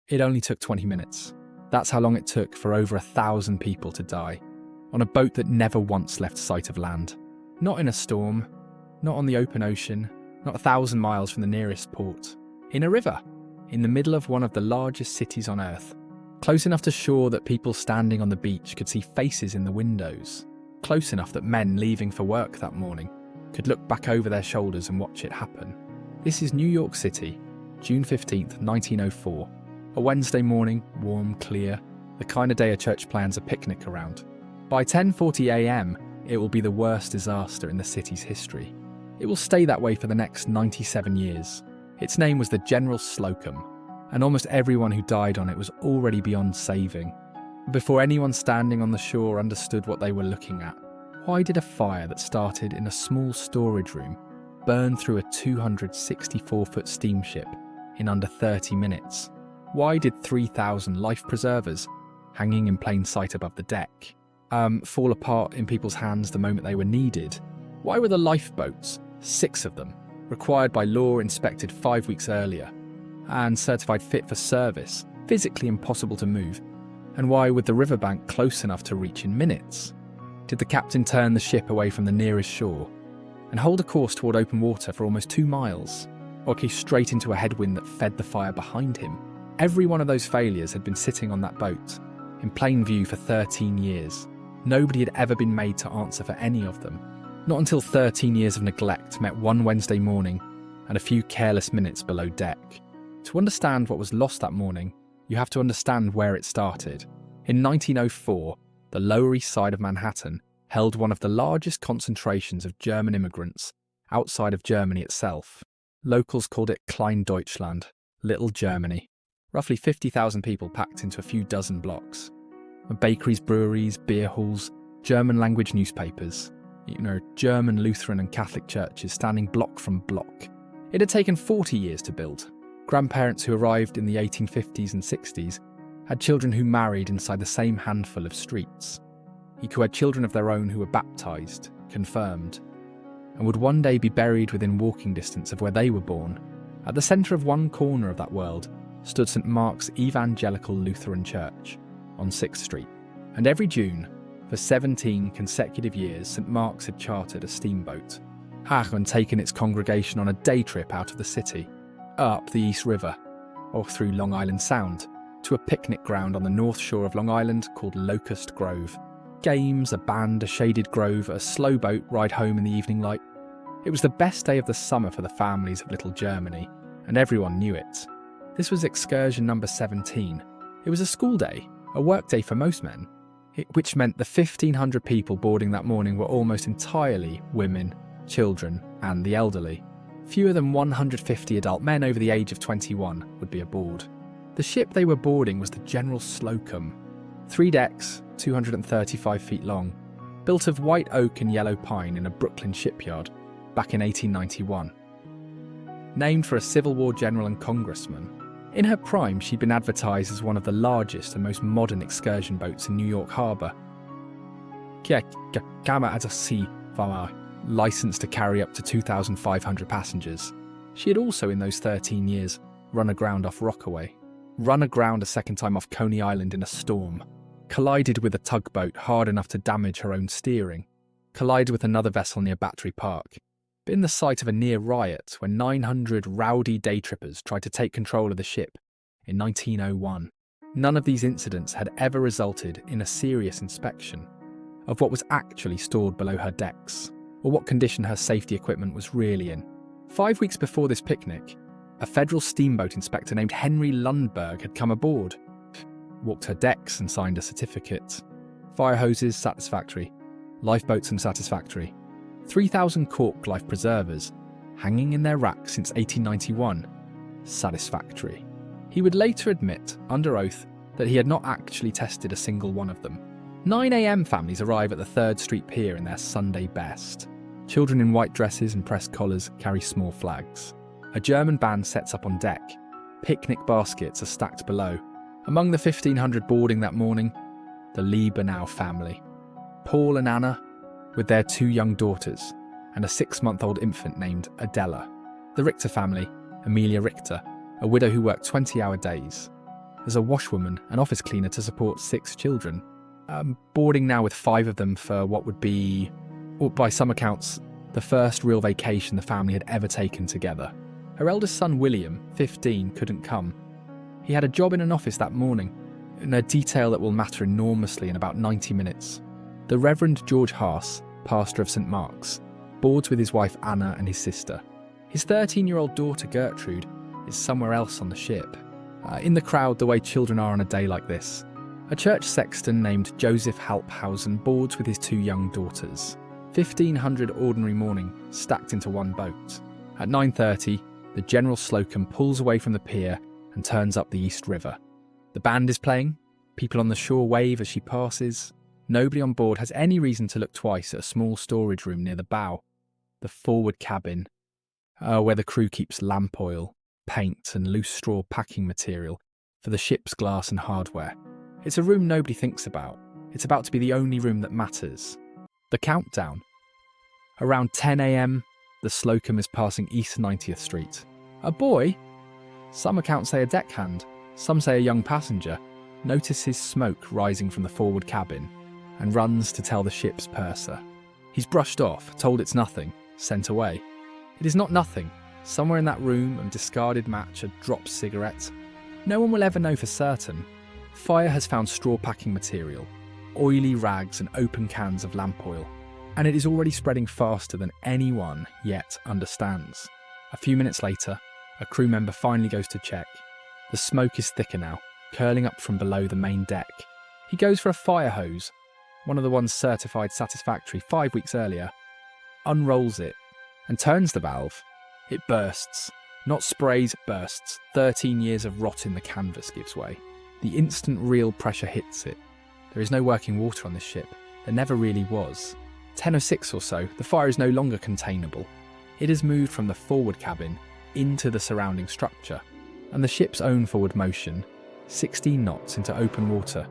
It only took 20 minutes. That's how long it took for over 1,000 people to die, on a boat that never once left sight of land. Not in a storm, not on the open ocean, not 1,000 miles from the nearest port. In a river, in the middle of one of the largest cities on Earth. Close enough to shore that people standing on the beach could see faces in the windows. Close enough that men leaving for work that morning could look back over their shoulders and watch it happen. This is New York City, June 15th, 1904. A Wednesday morning, warm, clear, the kind of day a church plans a picnic around. By 10:40 a.m, it will be the worst disaster in the city's history. It will stay that way for the next 97 years. Its name was the General Slocum, and almost everyone who died on it was already beyond saving. Before anyone standing on the shore understood what they were looking at, why did a fire that started in a small storage room burn through a 264-foot steamship in under 30 minutes? Why did 3,000 life preservers, hanging in plain sight above the deck, fall apart in people's hands the moment they were needed? Why were the lifeboats, 6 of them, required by law inspected 5 weeks earlier, and certified fit for service, physically impossible to move? And why, with the riverbank close enough to reach in minutes, did the captain turn the ship away from the nearest shore and hold a course toward open water for almost 2 miles, or key straight into a headwind that fed the fire behind him? Every one of those failures had been sitting on that boat, in plain view for 13 years. Nobody had ever been made to answer for any of them. Not until 13 years of neglect met one Wednesday morning and a few careless minutes below deck. To understand what was lost that morning, you have to understand where it started. In 1904, the Lower East Side of Manhattan held one of the largest concentrations of German immigrants outside of Germany itself. Locals called it Klein Deutschland, Little Germany. Roughly 50,000 people packed into a few dozen blocks. Bakeries, breweries, beer halls, German-language newspapers, German Lutheran and Catholic churches standing block from block. It had taken 40 years to build. Grandparents who arrived in the 1850s and 60s had children who married inside the same handful of streets, who had children of their own who were baptised, confirmed, and would one day be buried within walking distance of where they were born. At the centre of one corner of that world stood St. Mark's Evangelical Lutheran Church on 6th Street, and every June, for 17 consecutive years, St. Mark's had chartered a steamboat, and taken its congregation on a day trip out of the city, up the East River, or through Long Island Sound, to a picnic ground on the north shore of Long Island called Locust Grove. Games, a band, a shaded grove, a slow boat ride home in the evening light. It was the best day of the summer for the families of Little Germany, and everyone knew it. This was excursion number 17. It was a school day, a work day for most men, which meant the 1,500 people boarding that morning were almost entirely women, children, and the elderly. Fewer than 150 adult men over the age of 21 would be aboard. The ship they were boarding was the General Slocum, 3 decks, 235 feet long, built of white oak and yellow pine in a Brooklyn shipyard back in 1891. Named for a Civil War general and congressman, in her prime she'd been advertised as one of the largest and most modern excursion boats in New York Harbour. Licensed to carry up to 2,500 passengers. She had also, in those 13 years, run aground off Rockaway, run aground a second time off Coney Island in a storm, collided with a tugboat hard enough to damage her own steering, collided with another vessel near Battery Park, been the site of a near riot when 900 rowdy day trippers tried to take control of the ship in 1901. None of these incidents had ever resulted in a serious inspection of what was actually stored below her decks, or what condition her safety equipment was really in. 5 weeks before this picnic, a federal steamboat inspector named Henry Lundberg had come aboard, walked her decks and signed a certificate. Fire hoses, satisfactory. Lifeboats, unsatisfactory. 3,000 cork life preservers, hanging in their racks since 1891, satisfactory. He would later admit, under oath, that he had not actually tested a single one of them. 9 a.m. families arrive at the 3rd Street Pier in their Sunday best. Children in white dresses and pressed collars carry small flags. A German band sets up on deck. Picnic baskets are stacked below. Among the 1,500 boarding that morning, the Liebenau family. Paul and Anna, with their 2 young daughters, and a 6-month-old infant named Adela. The Richter family, Amelia Richter, a widow who worked 20-hour days. as a washwoman and office cleaner to support 6 children, boarding now with 5 of them for what would be, or by some accounts, the first real vacation the family had ever taken together. Her eldest son, William, 15, couldn't come. He had a job in an office that morning, in a detail that will matter enormously in about 90 minutes. The Reverend George Haas, pastor of St. Mark's, boards with his wife Anna and his sister. His 13-year-old daughter Gertrude is somewhere else on the ship. In the crowd, the way children are on a day like this, a church sexton named Joseph Halphausen boards with his 2 young daughters. 1,500 ordinary morning stacked into one boat. At 9:30, the General Slocum pulls away from the pier and turns up the East River. The band is playing, people on the shore wave as she passes. Nobody on board has any reason to look twice at a small storage room near the bow, the forward cabin, where the crew keeps lamp oil, paint and loose straw packing material for the ship's glass and hardware. It's a room nobody thinks about. It's about to be the only room that matters. The countdown. Around 10 a.m, the Slocum is passing East 90th Street. A boy, some accounts say a deckhand, some say a young passenger, notices smoke rising from the forward cabin and runs to tell the ship's purser. He's brushed off, told it's nothing, sent away. It is not nothing. Somewhere in that room, a discarded match, a dropped cigarette. No one will ever know for certain. Fire has found straw packing material, oily rags and open cans of lamp oil, and it is already spreading faster than anyone yet understands. A few minutes later, a crew member finally goes to check. The smoke is thicker now, curling up from below the main deck. He goes for a fire hose, one of the ones certified satisfactory 5 weeks earlier, unrolls it, and turns the valve. It bursts. Not sprays, bursts. 13 years of rot in the canvas gives way. The instant real pressure hits it. There is no working water on this ship. There never really was. 10:06 or so, the fire is no longer containable. It has moved from the forward cabin into the surrounding structure, and the ship's own forward motion, 16 knots into open water,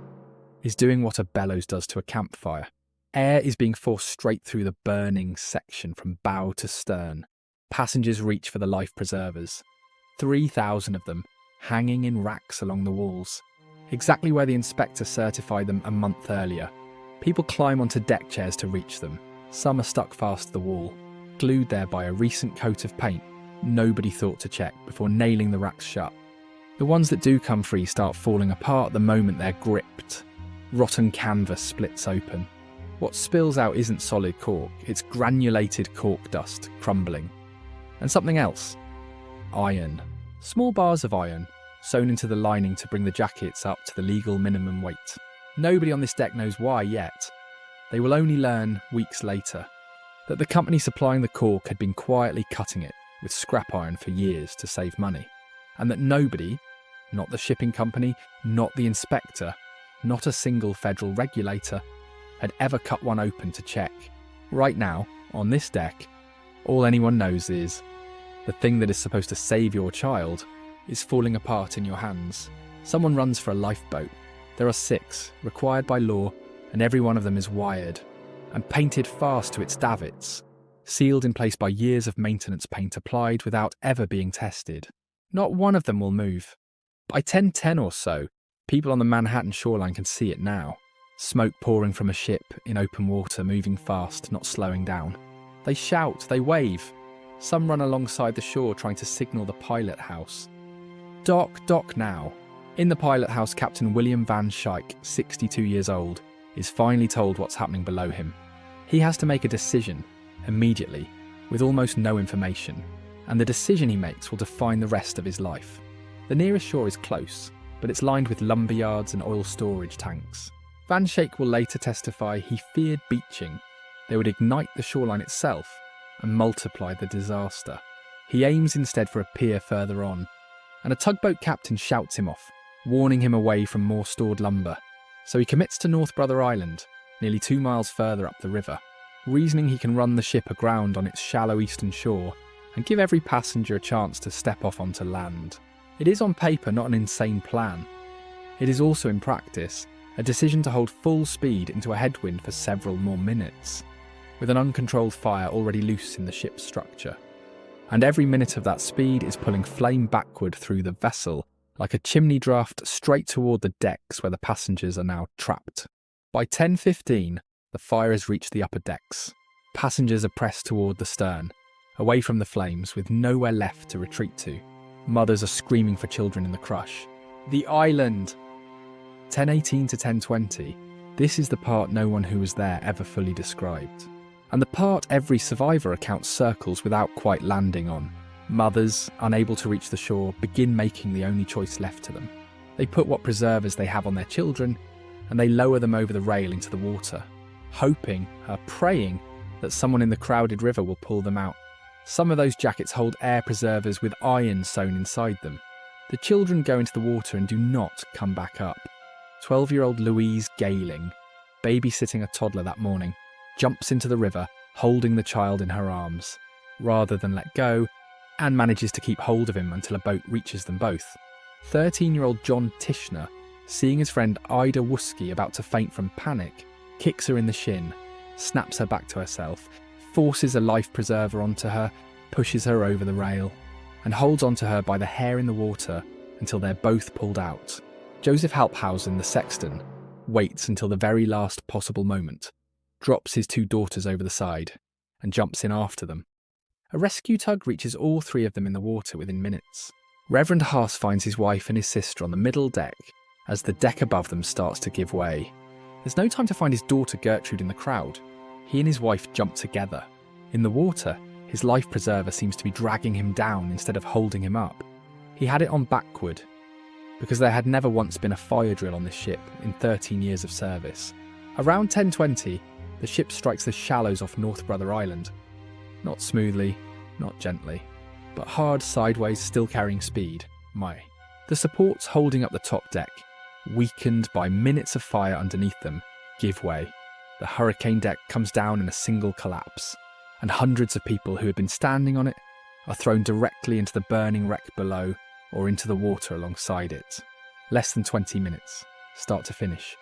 is doing what a bellows does to a campfire. Air is being forced straight through the burning section from bow to stern. Passengers reach for the life preservers. 3,000 of them hanging in racks along the walls, exactly where the inspector certified them a month earlier. People climb onto deck chairs to reach them. Some are stuck fast to the wall, glued there by a recent coat of paint nobody thought to check before nailing the racks shut. The ones that do come free start falling apart the moment they're gripped. Rotten canvas splits open. What spills out isn't solid cork, it's granulated cork dust crumbling. And something else. Iron. Small bars of iron, sewn into the lining to bring the jackets up to the legal minimum weight. Nobody on this deck knows why yet. They will only learn weeks later that the company supplying the cork had been quietly cutting it with scrap iron for years to save money, and that nobody, not the shipping company, not the inspector, not a single federal regulator, had ever cut one open to check. Right now, on this deck, all anyone knows is the thing that is supposed to save your child is falling apart in your hands. Someone runs for a lifeboat. There are 6, required by law, and every one of them is wired and painted fast to its davits, sealed in place by years of maintenance paint applied without ever being tested. Not one of them will move. By 10:10 or so, people on the Manhattan shoreline can see it now. Smoke pouring from a ship in open water, moving fast, not slowing down. They shout, they wave. Some run alongside the shore trying to signal the pilot house. Dock, dock now. In the pilot house, Captain William Van Schaik, 62 years old, is finally told what's happening below him. He has to make a decision, immediately, with almost no information, and the decision he makes will define the rest of his life. The nearest shore is close, but it's lined with lumber yards and oil storage tanks. Van Schaik will later testify he feared beaching. They would ignite the shoreline itself and multiply the disaster. He aims instead for a pier further on, and a tugboat captain shouts him off, warning him away from more stored lumber. So he commits to North Brother Island, nearly 2 miles further up the river, reasoning he can run the ship aground on its shallow eastern shore and give every passenger a chance to step off onto land. It is on paper not an insane plan. It is also in practice a decision to hold full speed into a headwind for several more minutes, with an uncontrolled fire already loose in the ship's structure. And every minute of that speed is pulling flame backward through the vessel like a chimney draft straight toward the decks where the passengers are now trapped. By 10:15, the fire has reached the upper decks. Passengers are pressed toward the stern, away from the flames with nowhere left to retreat to. Mothers are screaming for children in the crush. The island! 10:18 to 10:20. This is the part no one who was there ever fully described. And the part every survivor account circles without quite landing on. Mothers, unable to reach the shore, begin making the only choice left to them. They put what preservers they have on their children, and they lower them over the rail into the water, hoping, praying, that someone in the crowded river will pull them out. Some of those jackets hold air preservers with iron sewn inside them. The children go into the water and do not come back up. 12-year-old Louise Gayling, babysitting a toddler that morning, jumps into the river, holding the child in her arms, rather than let go, and manages to keep hold of him until a boat reaches them both. 13-year-old John Tishner, seeing his friend Ida Wuski about to faint from panic, kicks her in the shin, snaps her back to herself, forces a life preserver onto her, pushes her over the rail, and holds onto her by the hair in the water until they're both pulled out. Joseph Halphausen, the sexton, waits until the very last possible moment, drops his 2 daughters over the side, and jumps in after them. A rescue tug reaches all 3 of them in the water within minutes. Reverend Haas finds his wife and his sister on the middle deck as the deck above them starts to give way. There's no time to find his daughter Gertrude in the crowd. He and his wife jump together. In the water, his life preserver seems to be dragging him down instead of holding him up. He had it on backward, because there had never once been a fire drill on this ship in 13 years of service. Around 10:20, the ship strikes the shallows off North Brother Island. Not smoothly, not gently, but hard sideways, still carrying speed. The supports holding up the top deck, weakened by minutes of fire underneath them, give way. The hurricane deck comes down in a single collapse, and hundreds of people who had been standing on it are thrown directly into the burning wreck below or into the water alongside it. Less than 20 minutes, start to finish.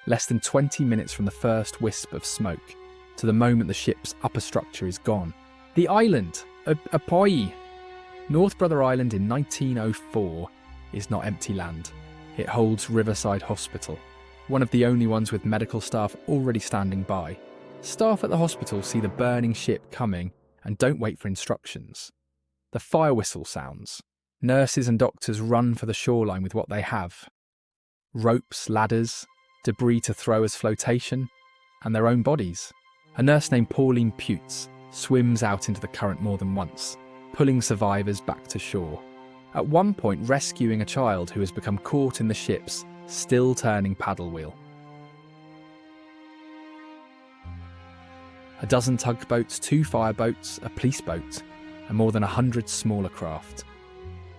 Less than 20 minutes from the first wisp of smoke to the moment the ship's upper structure is gone. The island, Apoi. North Brother Island in 1904 is not empty land. It holds Riverside Hospital, one of the only ones with medical staff already standing by. Staff at the hospital see the burning ship coming and don't wait for instructions. The fire whistle sounds. Nurses and doctors run for the shoreline with what they have. Ropes, ladders, debris to throw as flotation, and their own bodies. A nurse named Pauline Putes swims out into the current more than once, pulling survivors back to shore. At one point rescuing a child who has become caught in the ship's still turning paddle wheel. A dozen tugboats, 2 fireboats, a police boat, and more than 100 smaller craft.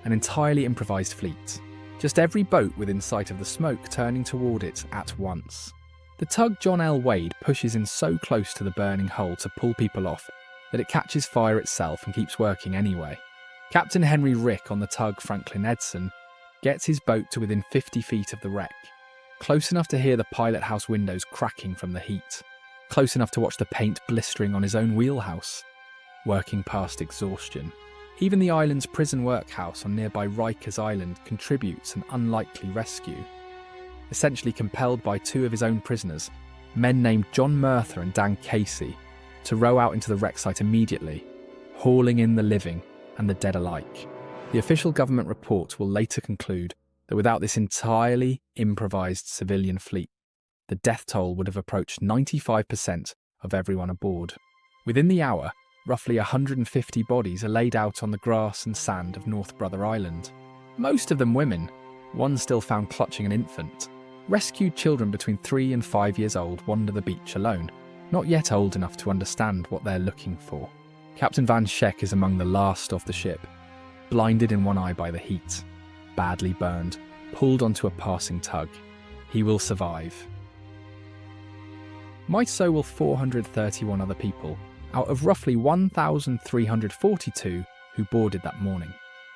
An entirely improvised fleet. Just every boat within sight of the smoke turning toward it at once. The tug John L. Wade pushes in so close to the burning hull to pull people off that it catches fire itself and keeps working anyway. Captain Henry Rick on the tug Franklin Edson gets his boat to within 50 feet of the wreck, close enough to hear the pilot house windows cracking from the heat, close enough to watch the paint blistering on his own wheelhouse, working past exhaustion. Even the island's prison workhouse on nearby Rikers Island contributes an unlikely rescue. Essentially compelled by 2 of his own prisoners, men named John Merther and Dan Casey, to row out into the wreck site immediately, hauling in the living and the dead alike. The official government report will later conclude that without this entirely improvised civilian fleet, the death toll would have approached 95% of everyone aboard. Within the hour, roughly 150 bodies are laid out on the grass and sand of North Brother Island. Most of them women, one still found clutching an infant. Rescued children between 3 and 5 years old wander the beach alone, not yet old enough to understand what they're looking for. Captain Van Scheck is among the last off the ship, blinded in one eye by the heat, badly burned, pulled onto a passing tug. He will survive. Might so will 431 other people, out of roughly 1,342 who boarded that morning.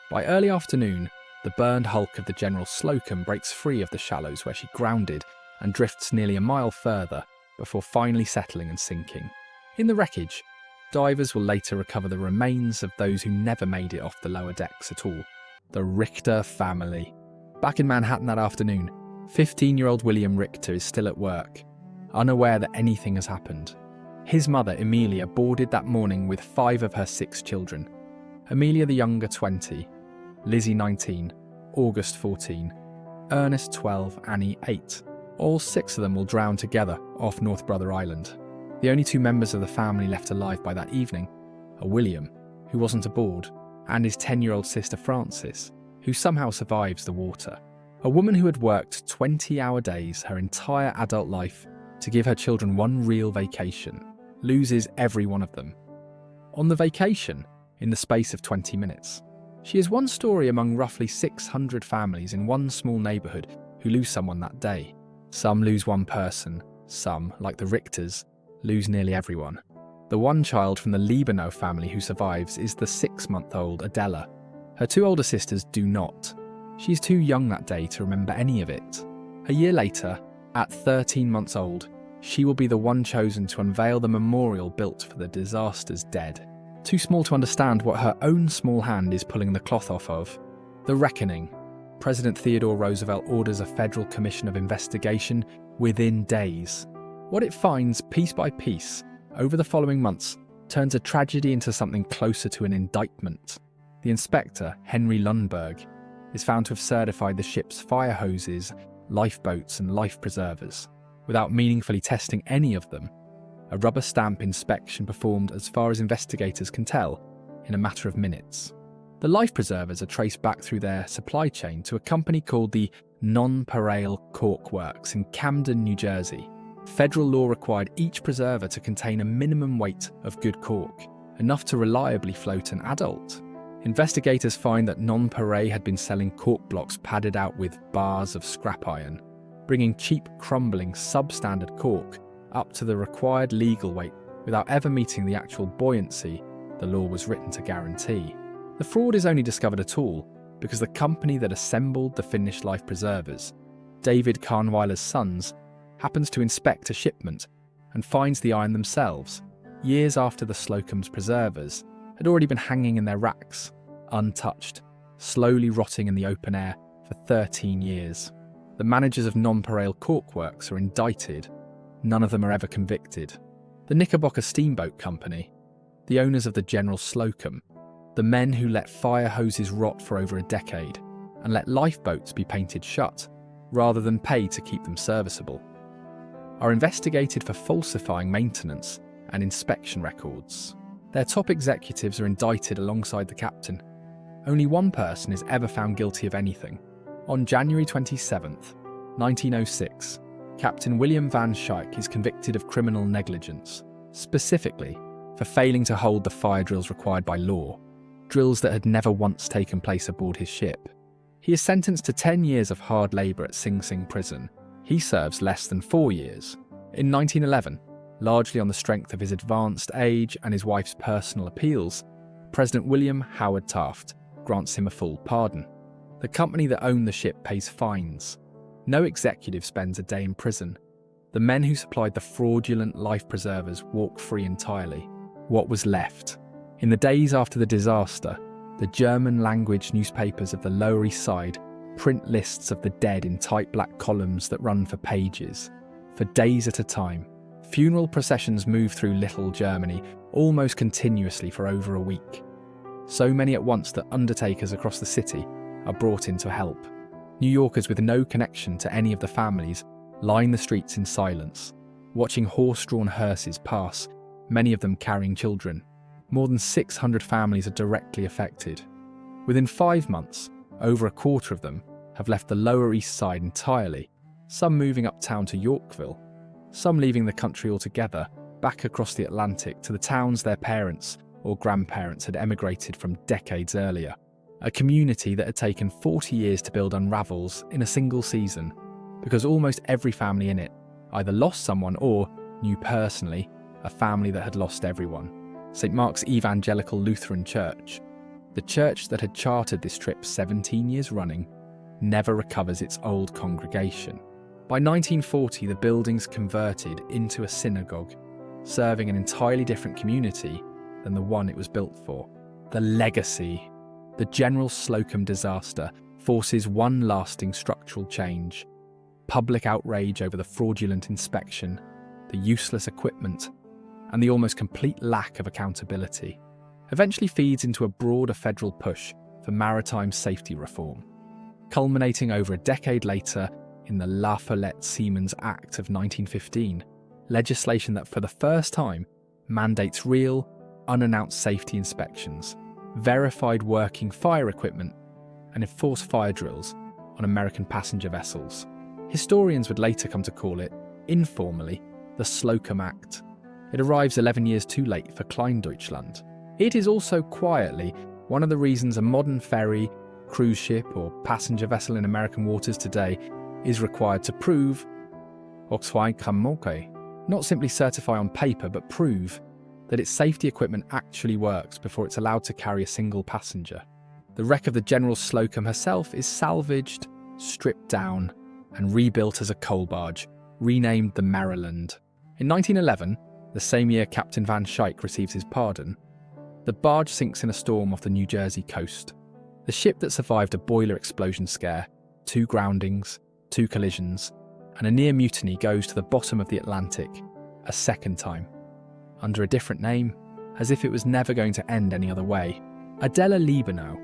By early afternoon, the burned hulk of the General Slocum breaks free of the shallows where she grounded and drifts nearly a mile further before finally settling and sinking. In the wreckage, divers will later recover the remains of those who never made it off the lower decks at all. The Richter family. Back in Manhattan that afternoon, 15-year-old William Richter is still at work, unaware that anything has happened. His mother, Amelia, boarded that morning with 5 of her 6 children. Amelia the younger 20, Lizzie 19, August 14, Ernest 12, Annie 8. All 6 of them will drown together off North Brother Island. The only 2 members of the family left alive by that evening are William, who wasn't aboard, and his 10-year-old sister Frances, who somehow survives the water. A woman who had worked 20-hour days her entire adult life to give her children one real vacation, loses every one of them. On the vacation, in the space of 20 minutes, she is one story among roughly 600 families in one small neighbourhood who lose someone that day. Some lose one person, some, like the Richters, lose nearly everyone. The one child from the Libano family who survives is the 6-month-old Adela. Her 2 older sisters do not. She's too young that day to remember any of it. A year later, at 13 months old, she will be the one chosen to unveil the memorial built for the disaster's dead. Too small to understand what her own small hand is pulling the cloth off of. The Reckoning. President Theodore Roosevelt orders a federal commission of investigation within days. What it finds, piece by piece, over the following months, turns a tragedy into something closer to an indictment. The inspector, Henry Lundberg, is found to have certified the ship's fire hoses, lifeboats and life preservers, without meaningfully testing any of them. A rubber stamp inspection performed, as far as investigators can tell, in a matter of minutes. The life preservers are traced back through their supply chain to a company called the Nonpareil Cork Works in Camden, New Jersey. Federal law required each preserver to contain a minimum weight of good cork, enough to reliably float an adult. Investigators find that Nonpareil had been selling cork blocks padded out with bars of scrap iron, bringing cheap, crumbling, substandard cork up to the required legal weight without ever meeting the actual buoyancy the law was written to guarantee. The fraud is only discovered at all because the company that assembled the finished life preservers, David Kahnweiler's Sons, happens to inspect a shipment and finds the iron themselves, years after the Slocum's preservers had already been hanging in their racks, untouched, slowly rotting in the open air for 13 years. The managers of Nonpareil Cork Works are indicted. None of them are ever convicted. The Knickerbocker Steamboat Company, the owners of the General Slocum, the men who let fire hoses rot for over a decade and let lifeboats be painted shut, rather than pay to keep them serviceable, are investigated for falsifying maintenance and inspection records. Their top executives are indicted alongside the captain. Only one person is ever found guilty of anything. On January 27, 1906, Captain William Van Schaik is convicted of criminal negligence, specifically for failing to hold the fire drills required by law, drills that had never once taken place aboard his ship. He is sentenced to 10 years of hard labour at Sing Sing prison. He serves less than 4 years. In 1911, largely on the strength of his advanced age and his wife's personal appeals, President William Howard Taft grants him a full pardon. The company that owned the ship pays fines. No executive spends a day in prison. The men who supplied the fraudulent life preservers walk free entirely. What was left? In the days after the disaster, the German-language newspapers of the Lower East Side print lists of the dead in tight black columns that run for pages. For days at a time, funeral processions move through Little Germany almost continuously for over a week. So many at once that undertakers across the city are brought in to help. New Yorkers with no connection to any of the families line the streets in silence, watching horse-drawn hearses pass, many of them carrying children. More than 600 families are directly affected. Within 5 months, over a quarter of them have left the Lower East Side entirely, some moving uptown to Yorkville, some leaving the country altogether, back across the Atlantic to the towns their parents or grandparents had emigrated from decades earlier. A community that had taken 40 years to build unravels in a single season, because almost every family in it either lost someone or, knew personally, a family that had lost everyone. St. Mark's Evangelical Lutheran Church, the church that had chartered this trip 17 years running, never recovers its old congregation. By 1940, the building's converted into a synagogue, serving an entirely different community than the one it was built for. The legacy. The General Slocum disaster forces one lasting structural change: public outrage over the fraudulent inspection, the useless equipment, and the almost complete lack of accountability. Eventually feeds into a broader federal push for maritime safety reform, culminating over a decade later in the La Follette-Siemens Act of 1915, legislation that for the first time mandates real, unannounced safety inspections, verified working fire equipment, and enforced fire drills on American passenger vessels. Historians would later come to call it, informally, the Slocum Act. It arrives 11 years too late for Kleindeutschland. It is also quietly one of the reasons a modern ferry, cruise ship, or passenger vessel in American waters today is required to prove, not simply certify on paper, but prove that its safety equipment actually works before it's allowed to carry a single passenger. The wreck of the General Slocum herself is salvaged, stripped down, and rebuilt as a coal barge, renamed the Maryland. In 1911, the same year Captain Van Schaik receives his pardon, the barge sinks in a storm off the New Jersey coast. The ship that survived a boiler explosion scare, 2 groundings, 2 collisions, and a near mutiny goes to the bottom of the Atlantic a second time, under a different name, as if it was never going to end any other way. Adela Liebenau,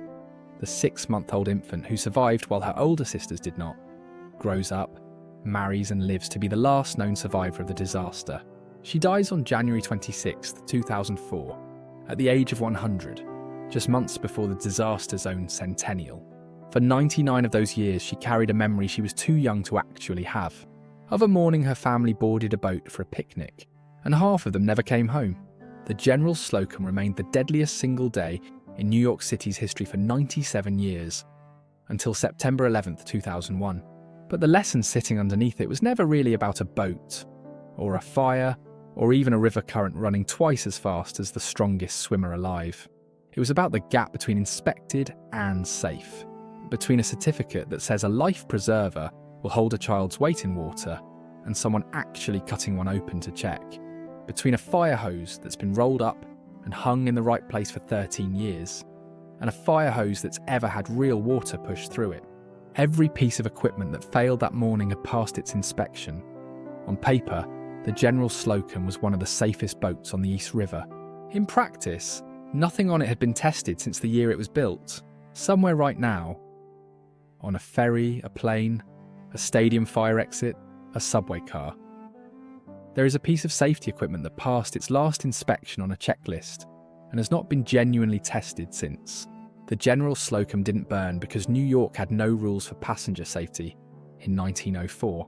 the 6-month-old infant who survived while her older sisters did not, grows up, marries and lives to be the last known survivor of the disaster. She dies on January 26, 2004, at the age of 100, just months before the disaster's own centennial. For 99 of those years, she carried a memory she was too young to actually have, of a morning her family boarded a boat for a picnic, and half of them never came home. The General Slocum remained the deadliest single day in New York City's history for 97 years, until September 11, 2001. But the lesson sitting underneath it was never really about a boat, or a fire, or even a river current running twice as fast as the strongest swimmer alive. It was about the gap between inspected and safe, between a certificate that says a life preserver will hold a child's weight in water and someone actually cutting one open to check, between a fire hose that's been rolled up and hung in the right place for 13 years, and a fire hose that's ever had real water pushed through it. Every piece of equipment that failed that morning had passed its inspection. On paper, the General Slocum was one of the safest boats on the East River. In practice, nothing on it had been tested since the year it was built. Somewhere right now, on a ferry, a plane, a stadium fire exit, a subway car, there is a piece of safety equipment that passed its last inspection on a checklist and has not been genuinely tested since. The General Slocum didn't burn because New York had no rules for passenger safety in 1904.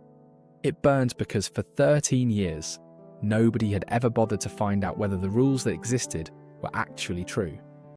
It burned because for 13 years, nobody had ever bothered to find out whether the rules that existed were actually true.